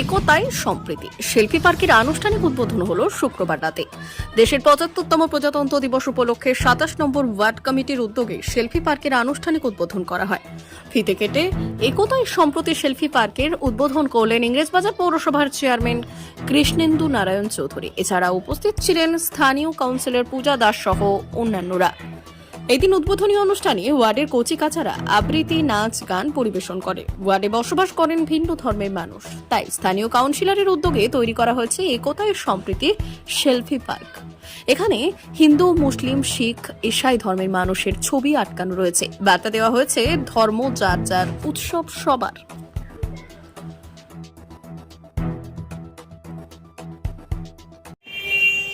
একতাই সম্প্রীতি শিল্পী পার্কের আনুষ্ঠানিক উদ্বোধন হলো শুক্রবার রাতে। দেশের ৭৫তম প্রজাতন্ত্র দিবস উপলক্ষে ২৭ নম্বর ওয়ার্ড কমিটির উদ্যোগে শিল্পী পার্কের আনুষ্ঠানিক উদ্বোধন করা হয়। ফিতে কেটে একতাই সম্প্রীতি শিল্পী পার্কের উদ্বোধন করলেন ইংরেজবাজার পৌরসভার চেয়ারম্যান কৃষ্ণেন্দু নারায়ণ চৌধুরী। এছাড়া উপস্থিত ছিলেন স্থানীয় কাউন্সিলর পূজা দাস সহ অন্যান্যরা। এদিন উদ্বোধনী অনুষ্ঠানে ওয়ার্ডের কচিকাচারা আবৃত্তি, নাচ, গান পরিবেশন করে। ওয়ার্ডে বসবাস করেন ভিন্ন ধর্মের মানুষ, তাই স্থানীয় কাউন্সিলরের উদ্যোগে তৈরি করা হয়েছে একতাই সম্প্রীতি শিল্পী পার্ক। এখানে হিন্দু, মুসলিম, শিখ, ঈসাই ধর্মের মানুষের ছবি আটকানো রয়েছে। বার্তা দেওয়া হয়েছে ধর্ম যার যার, উৎসব সবার।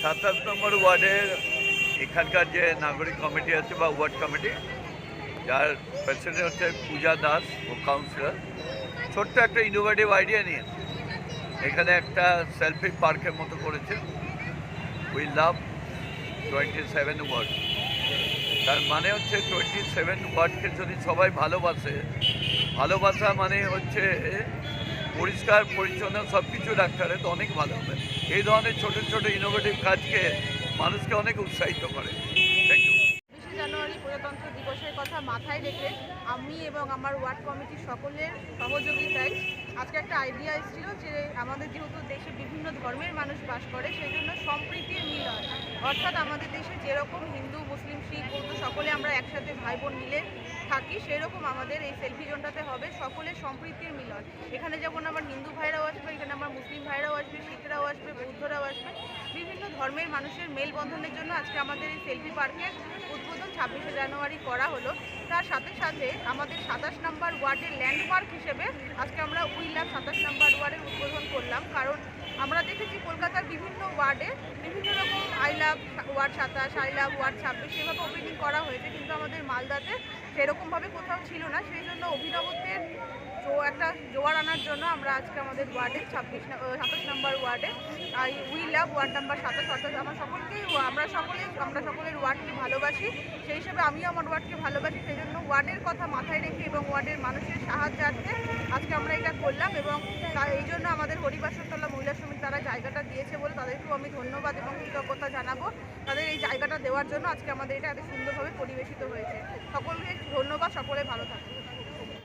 ২৭ নম্বর ওয়ার্ডের এখানকার যে নাগরিক কমিটি আছে বা ওয়ার্ড কমিটি, যার প্রেসিডেন্ট হচ্ছে পূজা দাস ও কাউন্সিলর, ছোট্ট একটা ইনোভেটিভ আইডিয়া নিয়ে এখানে একটা সেলফি পার্কের মতো করেছে। We love 27 ward. তার মানে হচ্ছে 27 ওয়ার্ডকে যদি সবাই ভালোবাসে, ভালোবাসা মানে হচ্ছে পরিষ্কার পরিচ্ছন্ন সব কিছু রাখতে হলে তো অনেক ভালো হবে। এই ধরনের ছোট ছোট ইনোভেটিভ কাজকে মানুষকে অনেক উৎসাহিত করে। Thank you. ২৬ জানুয়ারি প্রজাতন্ত্র দিবসের কথা মাথায় রেখে আমি এবং আমার ওয়ার্ড কমিটির সকলের সহযোগিতায় আজকে একটা আইডিয়া এসেছিল যে আমাদের যেহেতু দেশে বিভিন্ন ধর্মের মানুষ বাস করে, সেই জন্য সম্প্রীতির মিলন, অর্থাৎ আমাদের দেশে যেরকম হিন্দু, মুসলিম, শিখ, বৌদ্ধ সকলে আমরা একসাথে ভাই বোন মিলে থাকি, সেরকম আমাদের এই সেলফি জোনটাতে হবে সকলের সম্প্রীতির মিলন। এখানে যেমন আমার হিন্দু ভাইরাও আসবে, এখানে আমার মুসলিম ভাইরাও আসবে, শিখরাও আসবে, বৌদ্ধরাও আসবে। বিভিন্ন ধর্মের মানুষের মেলবন্ধনের জন্য আজকে আমাদের এই সেলফি পার্কের উদ্বোধন ২৬শে জানুয়ারি করা হলো। তার সাথে সাথে আমাদের ২৭ নম্বর ওয়ার্ডের ল্যান্ডমার্ক হিসেবে আজকে আমরা উই লাভ ২৭ নম্বর ওয়ার্ডের উদ্বোধন করলাম। কারণ আমরা দেখেছি কলকাতার বিভিন্ন ওয়ার্ডে বিভিন্ন রকম I love ward ২৭, I love ward ২৬ সেভাবে ওপেনিং করা হয়েছে, কিন্তু আমাদের মালদাতে সেরকমভাবে কোথাও ছিল না। সেই জন্য অভিনবত্বের একটা জোয়ার আনার জন্য আমরা আজকে আমাদের ওয়ার্ডে ২৭ নম্বর ওয়ার্ডে উই লাভ ওয়ার্ড নাম্বার ২৭, অর্থাৎ আমরা সকলের ওয়ার্ডকে ভালোবাসি। সেই হিসেবে আমিও আমার ওয়ার্ডকে ভালোবাসি। সেই জন্য ওয়ার্ডের কথা মাথায় রেখে এবং ওয়ার্ডের মানুষের সাহায্যার্থে আজকে আমরা এটা করলাম। এবং এই জন্য আমাদের হরিবাসনতলা মহিলা সমিতি তারা জায়গাটা দিয়েছে বলে তাদেরকেও আমি ধন্যবাদ এবং কৃতজ্ঞতা জানাবো। তাদের এই জায়গাটা দেওয়ার জন্য আজকে আমাদের এটা এত সুন্দরভাবে পরিবেশিত হয়েছে। সকলকে ধন্যবাদ, সকলে ভালো থাকুন।